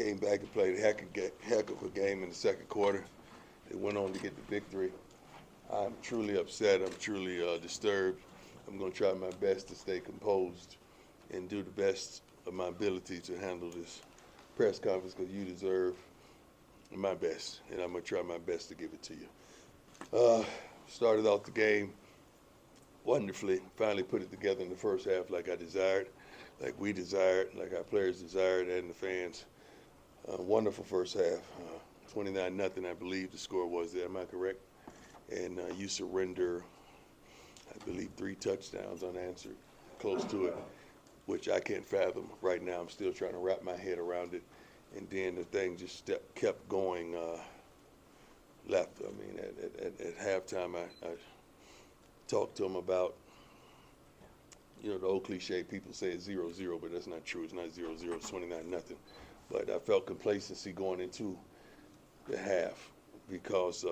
came back and played a heck of a game in the second quarter. They went on to get the victory. I'm truly upset. I'm truly disturbed. I'm going to try my best to stay composed and do the best of my ability to handle this press conference because you deserve my best, and I'm going to try my best to give it to you. Started off the game wonderfully. Finally put it together in the first half like I desired, like we desired, like our players desired, and the fans. Wonderful first half. 29-0, I believe the score was there. Am I correct? And you surrender, I believe, 3 touchdowns unanswered, close to it, which I can't fathom right now. I'm still trying to wrap my head around it. And then the thing just kept going left. I mean, at halftime, I talked to him about, the old cliche, people say it's 0-0, but that's not true. It's not 0-0, it's 29-0. But I felt complacency going into the half because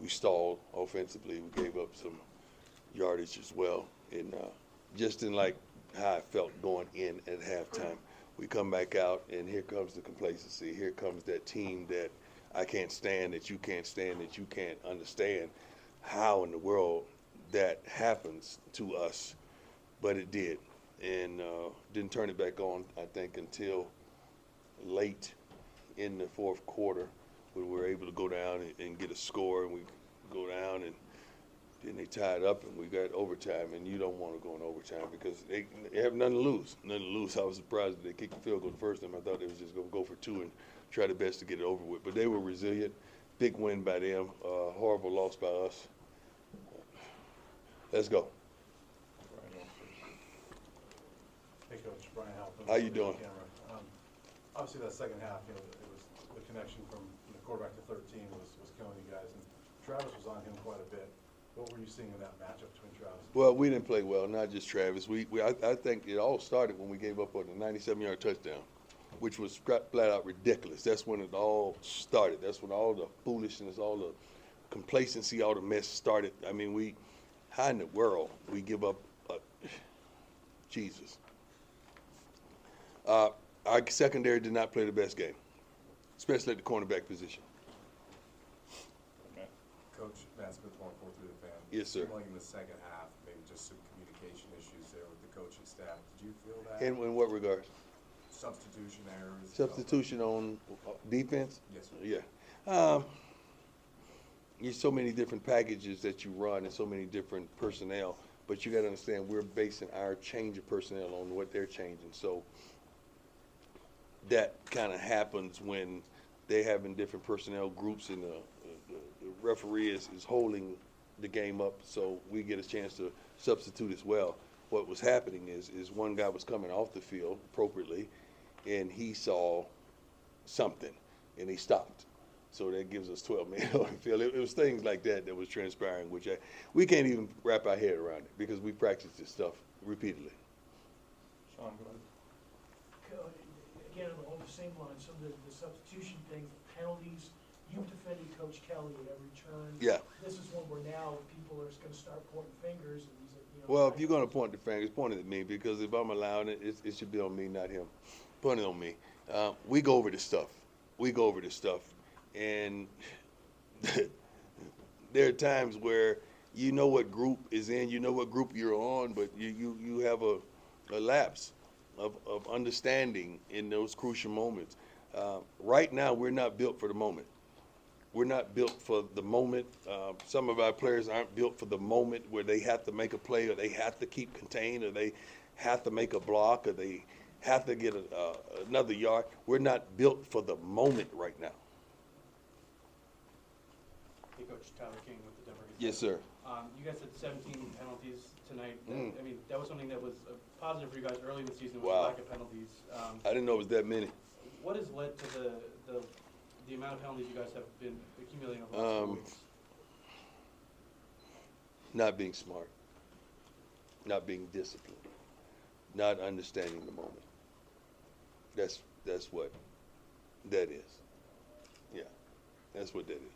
we stalled offensively. We gave up some yardage as well. And just didn't like how I felt going in at halftime. We come back out, and here comes the complacency. Here comes that team that I can't stand, that you can't stand, that you can't understand how in the world that happens to us. But it did. And didn't turn it back on, I think, until late in the fourth quarter when we were able to go down and get a score. And we go down, and then they tied up, and we got overtime. And you don't want to go in overtime because they have nothing to lose. Nothing to lose. I was surprised that they kicked the field goal the first time. I thought they was just going to go for 2 and try the best to get it over with. But they were resilient. Big win by them. Horrible loss by us. Let's go. Hey, Coach. Brian Halpin. How you doing? Obviously, that second half, it was the connection from the quarterback to 13 was killing you guys, and Travis was on him quite a bit. What were you seeing in that matchup between Travis? Well, we didn't play well, not just Travis. I think it all started when we gave up on the 97-yard touchdown, which was flat out ridiculous. That's when it all started. That's when all the foolishness, all the complacency, all the mess started. I mean, how in the world we give up Jesus? Our secondary did not play the best game, especially at the cornerback position. Okay. Coach, Matt Smith, 1-4 through the fan. Yes, sir. Like in the second half, maybe just some communication issues there with the coaching staff. Did you feel that? In what regards? Substitution errors. Substitution on defense? Yes, sir. Yeah. There's so many different packages that you run and so many different personnel, but you got to understand we're basing our change of personnel on what they're changing. So that kind of happens when they're having different personnel groups and the referee is holding the game up, so we get a chance to substitute as well. What was happening is one guy was coming off the field appropriately, and he saw something, and he stopped. So that gives us 12 men on the field. It was things like that was transpiring, which we can't even wrap our head around it because we practice this stuff repeatedly. Sean, go ahead. Again, along the same line, some of the substitution things, the penalties. You've defended Coach Kelly at every turn. Yeah. This is one where now people are going to start pointing fingers. And well, if you're going to point the fingers, point it at me because if I'm allowing it, it should be on me, not him. Point it on me. We go over this stuff. And there are times where you know what group is in, you know what group you're on, but you have a lapse of understanding in those crucial moments. Right now, we're not built for the moment. We're not built for the moment. Some of our players aren't built for the moment where they have to make a play or they have to keep contained or they have to make a block or they have to get another yard. We're not built for the moment right now. Hey, Coach, Tyler King with the Denver Gazette. Yes, sir. You guys had 17 penalties tonight. I mean, that was something that was positive for you guys early in the season with the lack of penalties. I didn't know it was that many. What has led to the amount of penalties you guys have been accumulating over the last 4 weeks? Not being smart, not being disciplined, not understanding the moment. That's what that is. Yeah, that's what that is.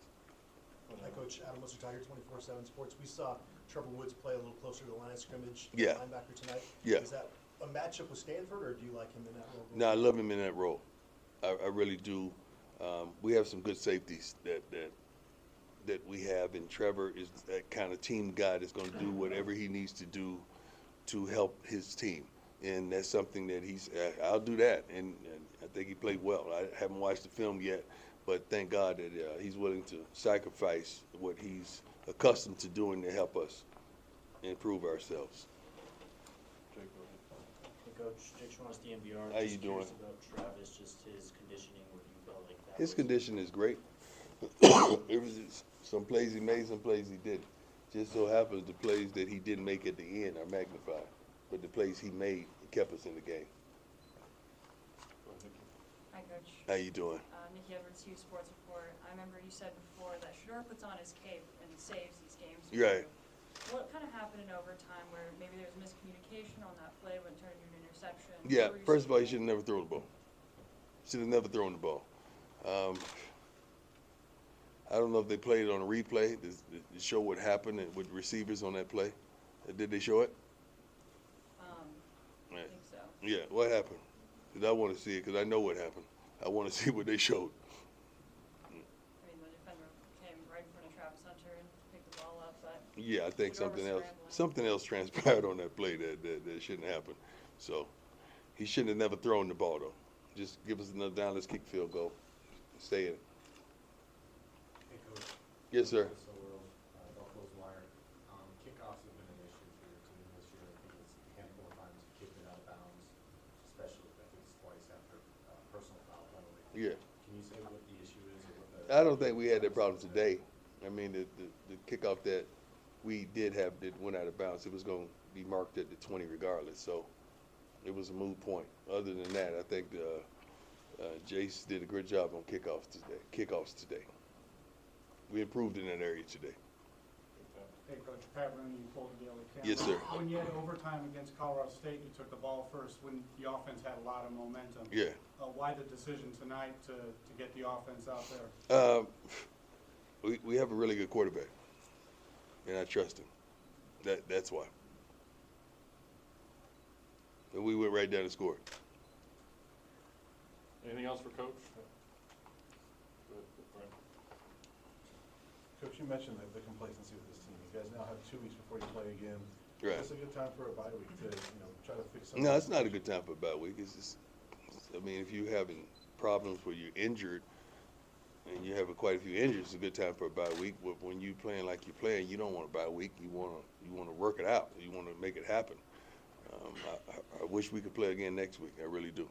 Hi, Coach. Adam Lister, Tiger 24/7 Sports. We saw Trevor Woods play a little closer to the line of scrimmage, Yeah. linebacker tonight. Yeah. Is that a matchup with Stanford, or do you like him in that role? No, I love him in that role. I really do. We have some good safeties that we have, and Trevor is that kind of team guy that's going to do whatever he needs to do to help his team, and that's something that I'll do that, and I think he played well. I haven't watched the film yet, but thank God that he's willing to sacrifice what he's accustomed to doing to help us improve ourselves. Jake, go ahead. Hey, Coach, Jake Schwanz, DNVR. How you Just doing? curious about Travis, just his conditioning, what you felt like that His was. condition is great. It was just some plays he made, some plays he didn't. Just so happens the plays that he didn't make at the end are magnified, but the plays he made kept us in the game. Go ahead, Nikki. Hi, Coach. How you doing? Nikki Edwards, Hughes Sports Report. I remember you said before that Shador puts on his cape and saves these games. for Right. you. What kind of happened in overtime where maybe there was miscommunication on that play when it turned into an interception? Yeah, What were you first of all, he seeing? should have never thrown the ball. Should have never thrown the ball. I don't know if they played it on a replay to show what happened with receivers on that play. Did they show it? I Right. think so. Yeah, what happened? 'Cause I want to see it because I know what happened. I want to see what they showed. I mean, the defender came right in front of Travis Hunter and picked the ball up, but Yeah, I think Shador was something else transpired on that play that shouldn't happen. So he shouldn't have never thrown the ball though. Just give us another down. Let's kick field goal. Stay in it. Hey, Coach. Yes, sir. So, Buffalo's Wire. Kickoffs have been an issue for your team this year. I think it's a handful of times you kicked it out of bounds, especially I think it's twice after personal foul penalty. Yeah. Can you say what the issue is or what the? I don't think we had that problem today. I mean, the kickoff that we did have that went out of bounds, it was going to be marked at the 20 regardless. So it was a moot point. Other than that, I think Jace did a great job on kickoffs today. We improved in that area today. Hey, Coach, Pat Rooney, Fulton Daily Camera. Yes, sir. When you had overtime against Colorado State, you took the ball first when the offense had a lot of momentum. Yeah. Why the decision tonight to get the offense out there? We have a really good quarterback, and I trust him. That's why. And we went right down and scored. Anything else for Coach? Go ahead, Brian. Coach, you mentioned the complacency with this team. You guys now have 2 weeks before you play again. Right. Is this a good time for a bye week to, try to fix something? No, it's not a good time for a bye week. It's just, I mean, if you're having problems where you're injured and you have quite a few injuries, it's a good time for a bye week. But when you're playing like you're playing, you don't want a bye week. You want to work it out. You want to make it happen. I wish we could play again next week. I really do.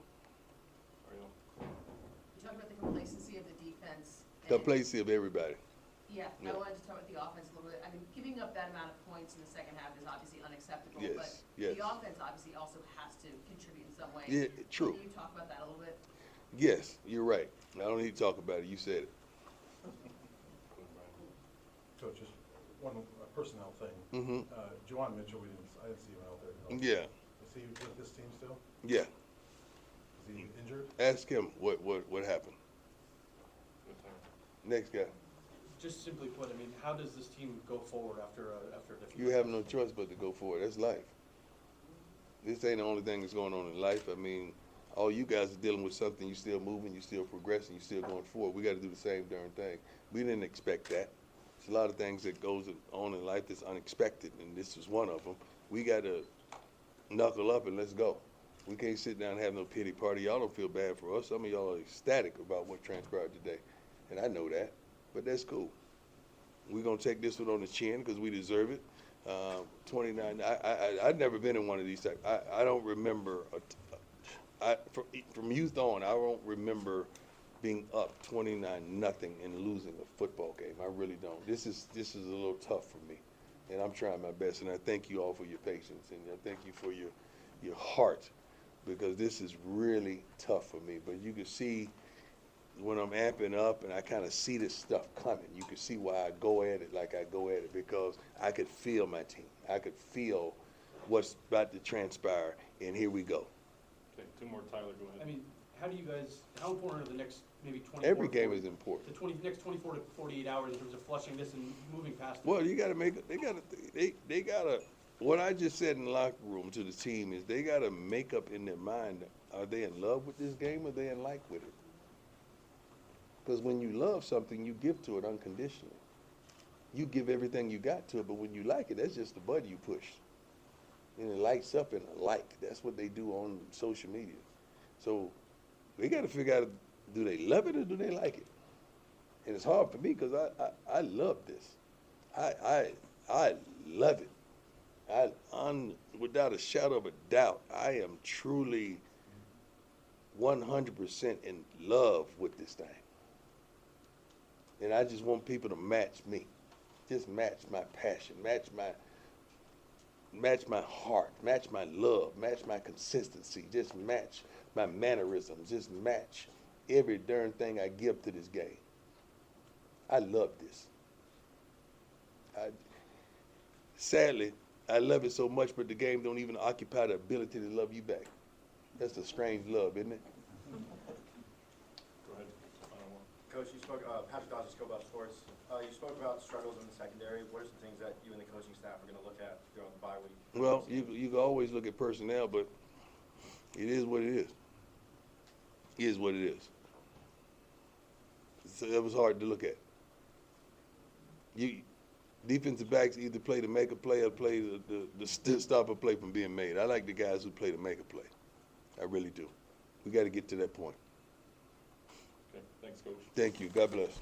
Ariel? You talked about the complacency of the defense. and- Complacency of everybody. Yeah, Yeah. I wanted to talk about the offense a little bit. I mean, giving up that amount of points in the second half is obviously unacceptable. Yes, But yes. the offense obviously also has to contribute in some way. Yeah, true. Can you talk about that a little bit? Yes, you're right. I don't need to talk about it. You said it. Go ahead, Brian. Coach, just one personnel thing. Mm-hmm. Juwan Mitchell, I didn't see him out there. Yeah, Is he with this team still? yeah. Is he injured? Ask him what happened. Good time. Next guy. Just simply put, I mean, how does this team go forward after a defeat? You have no choice but to go forward. That's life. This ain't the only thing that's going on in life. I mean, all you guys are dealing with something. You still moving. You still progressing. You still going forward. We got to do the same darn thing. We didn't expect that. There's a lot of things that goes on in life that's unexpected, and this is one of them. We got to knuckle up and let's go. We can't sit down and have no pity party. Y'all don't feel bad for us. Some of y'all are ecstatic about what transpired today, and I know that. But that's cool. We're going to take this one on the chin because we deserve it. 29, I've never been in one of these types. I don't remember, from youth on, I don't remember being up 29-0 and losing a football game. I really don't. This is a little tough for me, and I'm trying my best. And I thank you all for your patience, and I thank you for your heart, because this is really tough for me. But you can see when I'm amping up and I kind of see this stuff coming, you can see why I go at it like I go at it, because I could feel my team. I could feel what's about to transpire, and here we go. Okay, 2 more, Tyler, go I ahead. mean, how important are the next maybe 24? Every game is important. The next 24 to 48 hours in terms of flushing this and moving past it? Well, you got to make it. They got to. What I just said in the locker room to the team is they got to make up in their mind: are they in love with this game or are they in like with it? Because when you love something, you give to it unconditionally. You give everything you got to it, but when you like it, that's just the button you push. And it lights up in a like. That's what they do on social media. So they got to figure out, do they love it or do they like it? And it's hard for me because I love this. I love it. Without a shadow of a doubt, I am truly 100% in love with this thing. And I just want people to match me. Just match my passion, match my heart, match my love, match my consistency, just match my mannerisms, just match every darn thing I give to this game. I love this. Sadly, I love it so much, but the game don't even occupy the ability to love you back. That's a strange love, isn't it? Go ahead, final one. Coach, you spoke, Patrick Dawes, Go About Sports. You spoke about struggles in the secondary. What are some things that you and the coaching staff are going to look at throughout the bye week? Well, you can always look at personnel, but it is what it is. It is what it is. So it was hard to look at. Defensive backs either play to make a play or play the stop a play from being made. I like the guys who play to make a play. I really do. We got to get to that point. Okay, thanks, Coach. Thank you. God bless.